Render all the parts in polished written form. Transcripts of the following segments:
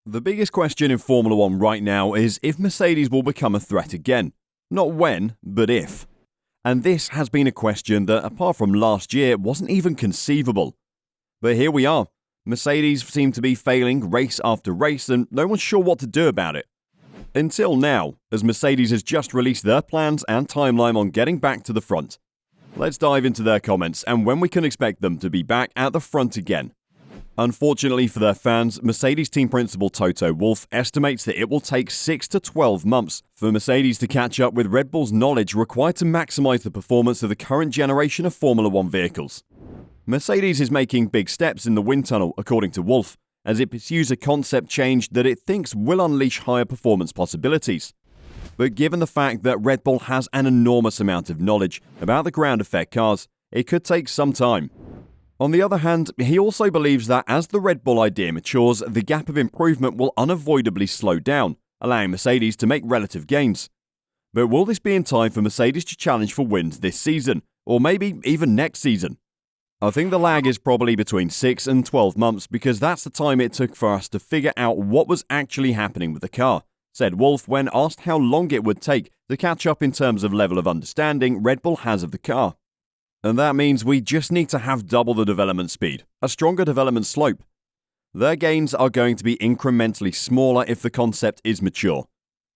The biggest question in Formula One right now is if Mercedes will become a threat again. Not when, but if. And this has been a question that, apart from last year, wasn't even conceivable. But here we are. Mercedes seem to be failing race after race, and no one's sure what to do about it. Until now, as Mercedes has just released their plans and timeline on getting back to the front. Let's dive into their comments and when we can expect them to be back at the front again. Unfortunately for their fans, Mercedes team principal Toto Wolff estimates that it will take 6 to 12 months for Mercedes to catch up with Red Bull's knowledge required to maximize the performance of the current generation of Formula One vehicles. Mercedes is making big steps in the wind tunnel, according to Wolff, as it pursues a concept change that it thinks will unleash higher performance possibilities. But given the fact that Red Bull has an enormous amount of knowledge about the ground effect cars, it could take some time. On the other hand, he also believes that as the Red Bull idea matures, the gap of improvement will unavoidably slow down, allowing Mercedes to make relative gains. But will this be in time for Mercedes to challenge for wins this season, or maybe even next season? I think the lag is probably between 6 and 12 months because that's the time it took for us to figure out what was actually happening with the car, said Wolff when asked how long it would take to catch up in terms of level of understanding Red Bull has of the car. And that means we just need to have double the development speed, a stronger development slope. Their gains are going to be incrementally smaller if the concept is mature.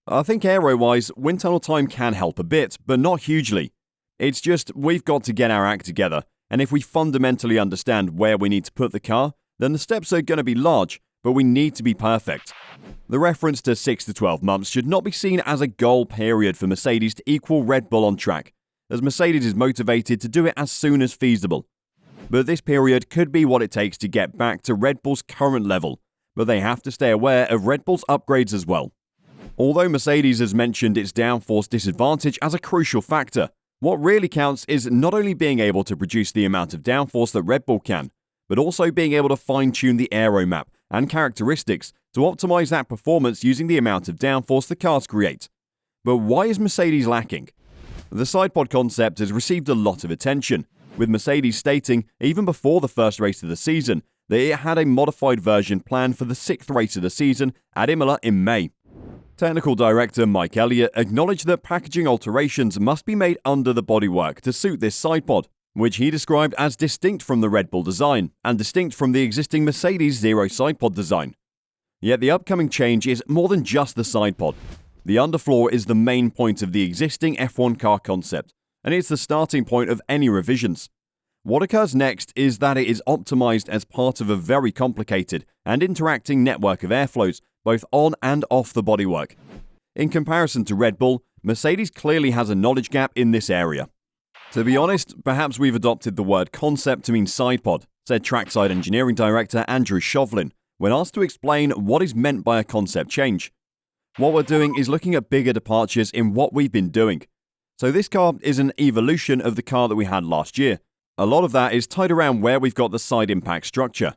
I think aero-wise, wind tunnel time can help a bit, but not hugely. It's just we've got to get our act together, and if we fundamentally understand where we need to put the car, then the steps are going to be large, but we need to be perfect. The reference to 6 to 12 months should not be seen as a goal period for Mercedes to equal Red Bull on track, as Mercedes is motivated to do it as soon as feasible. But this period could be what it takes to get back to Red Bull's current level, but they have to stay aware of Red Bull's upgrades as well. Although Mercedes has mentioned its downforce disadvantage as a crucial factor, what really counts is not only being able to produce the amount of downforce that Red Bull can, but also being able to fine-tune the aero map and characteristics to optimize that performance using the amount of downforce the cars create. But why is Mercedes lacking? The sidepod concept has received a lot of attention, with Mercedes stating, even before the first race of the season, that it had a modified version planned for the 6th race of the season at Imola in May. Technical Director Mike Elliott acknowledged that packaging alterations must be made under the bodywork to suit this sidepod, which he described as distinct from the Red Bull design and distinct from the existing Mercedes Zero sidepod design. Yet the upcoming change is more than just the sidepod. The underfloor is the main point of the existing F1 car concept, and it's the starting point of any revisions. What occurs next is that it is optimized as part of a very complicated and interacting network of airflows, both on and off the bodywork. In comparison to Red Bull, Mercedes clearly has a knowledge gap in this area. To be honest, perhaps we've adopted the word concept to mean sidepod, said Trackside Engineering Director Andrew Shovlin, when asked to explain what is meant by a concept change. What we're doing is looking at bigger departures in what we've been doing. So this car is an evolution of the car that we had last year. A lot of that is tied around where we've got the side impact structure.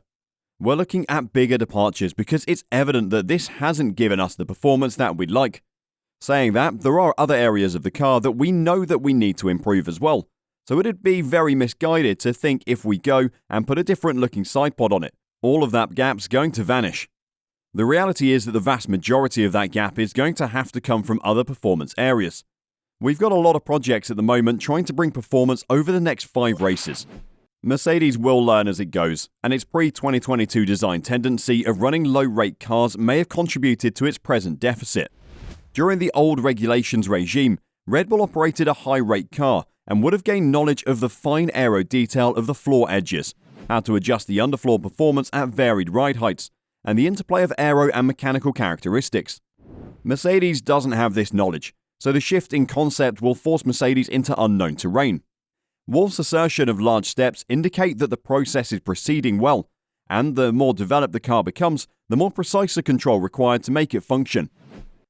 We're looking at bigger departures because it's evident that this hasn't given us the performance that we'd like. Saying that, there are other areas of the car that we know that we need to improve as well. So it'd be very misguided to think if we go and put a different looking sidepod on it, all of that gap's going to vanish. The reality is that the vast majority of that gap is going to have to come from other performance areas. We've got a lot of projects at the moment trying to bring performance over the next 5 races. Mercedes will learn as it goes, and its pre-2022 design tendency of running low-rate cars may have contributed to its present deficit. During the old regulations regime, Red Bull operated a high-rate car and would have gained knowledge of the fine aero detail of the floor edges, how to adjust the underfloor performance at varied ride heights, and the interplay of aero and mechanical characteristics. Mercedes doesn't have this knowledge, so the shift in concept will force Mercedes into unknown terrain. Wolff's assertion of large steps indicate that the process is proceeding well, and the more developed the car becomes, the more precise the control required to make it function.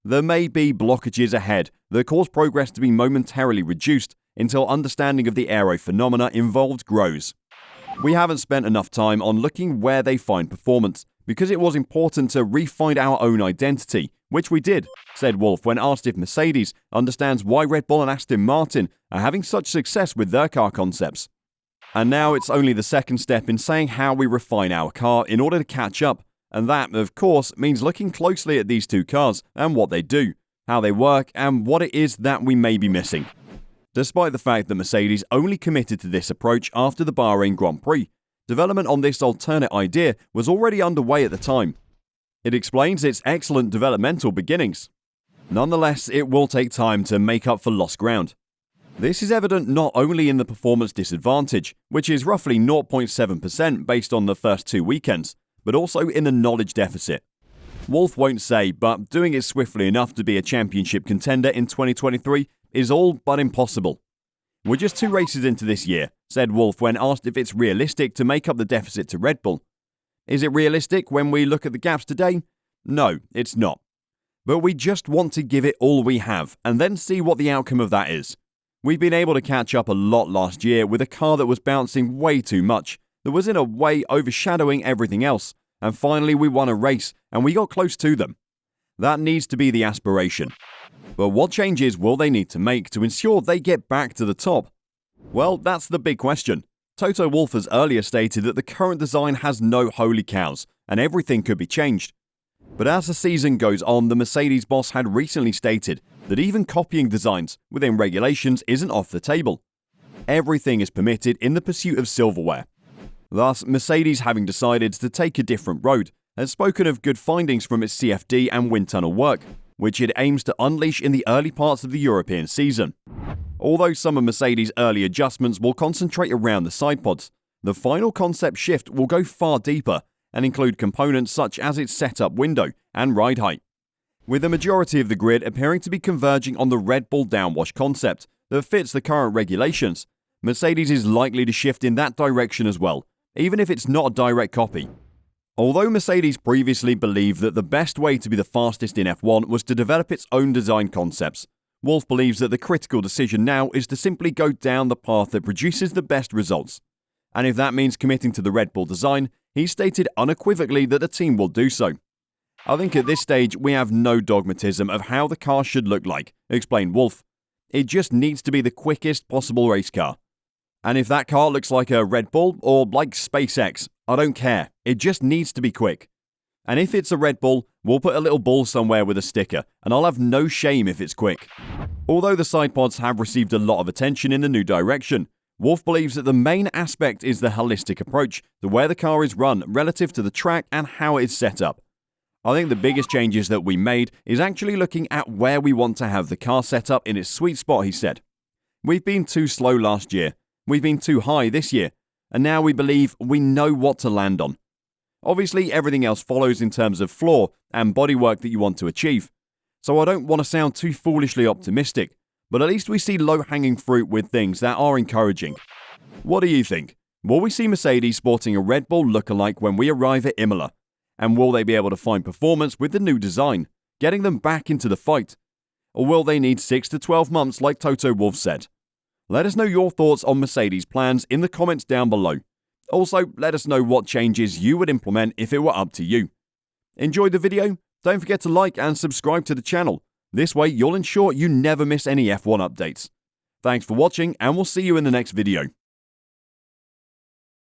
There may be blockages ahead that cause progress to be momentarily reduced until understanding of the aero phenomena involved grows. We haven't spent enough time on looking where they find performance, because it was important to re-find our own identity, which we did, said Wolff when asked if Mercedes understands why Red Bull and Aston Martin are having such success with their car concepts. And now it's only the second step in saying how we refine our car in order to catch up, And that, of course, means looking closely at these two cars and what they do, how they work, and what it is that we may be missing. Despite the fact that Mercedes only committed to this approach after the Bahrain Grand Prix, development on this alternate idea was already underway at the time. It explains its excellent developmental beginnings. Nonetheless, it will take time to make up for lost ground. This is evident not only in the performance disadvantage, which is roughly 0.7% based on the first 2 weekends, but also in the knowledge deficit. Wolff won't say, but doing it swiftly enough to be a championship contender in 2023 is all but impossible. "We're just 2 races into this year," said Wolff when asked if it's realistic to make up the deficit to Red Bull. Is it realistic when we look at the gaps today? No, it's not. But we just want to give it all we have and then see what the outcome of that is. We've been able to catch up a lot last year with a car that was bouncing way too much, that was in a way overshadowing everything else, and finally we won a race and we got close to them. That needs to be the aspiration. But what changes will they need to make to ensure they get back to the top? Well, that's the big question. Toto Wolff has earlier stated that the current design has no holy cows and everything could be changed. But as the season goes on, the Mercedes boss had recently stated that even copying designs within regulations isn't off the table. Everything is permitted in the pursuit of silverware. Thus, Mercedes, having decided to take a different road, has spoken of good findings from its CFD and wind tunnel work, which it aims to unleash in the early parts of the European season. Although some of Mercedes' early adjustments will concentrate around the sidepods, the final concept shift will go far deeper and include components such as its setup window and ride height. With the majority of the grid appearing to be converging on the Red Bull downwash concept that fits the current regulations, Mercedes is likely to shift in that direction as well, even if it's not a direct copy. Although Mercedes previously believed that the best way to be the fastest in F1 was to develop its own design concepts, Wolff believes that the critical decision now is to simply go down the path that produces the best results. And if that means committing to the Red Bull design, he stated unequivocally that the team will do so. "I think at this stage we have no dogmatism of how the car should look like," explained Wolff. "It just needs to be the quickest possible race car. And if that car looks like a Red Bull or like SpaceX, I don't care. It just needs to be quick. And if it's a Red Bull, we'll put a little bull somewhere with a sticker, and I'll have no shame if it's quick." Although the sidepods have received a lot of attention in the new direction, Wolff believes that the main aspect is the holistic approach to where the car is run relative to the track and how it is set up. "I think the biggest changes that we made is actually looking at where we want to have the car set up in its sweet spot," he said. "We've been too slow last year, we've been too high this year, and now we believe we know what to land on. Obviously, everything else follows in terms of floor and bodywork that you want to achieve. So I don't want to sound too foolishly optimistic, but at least we see low-hanging fruit with things that are encouraging." What do you think? Will we see Mercedes sporting a Red Bull lookalike when we arrive at Imola? And will they be able to find performance with the new design, getting them back into the fight? Or will they need 6 to 12 months like Toto Wolff said? Let us know your thoughts on Mercedes' plans in the comments down below. Also, let us know what changes you would implement if it were up to you. Enjoyed the video? Don't forget to like and subscribe to the channel. This way you'll ensure you never miss any F1 updates. Thanks for watching and we'll see you in the next video.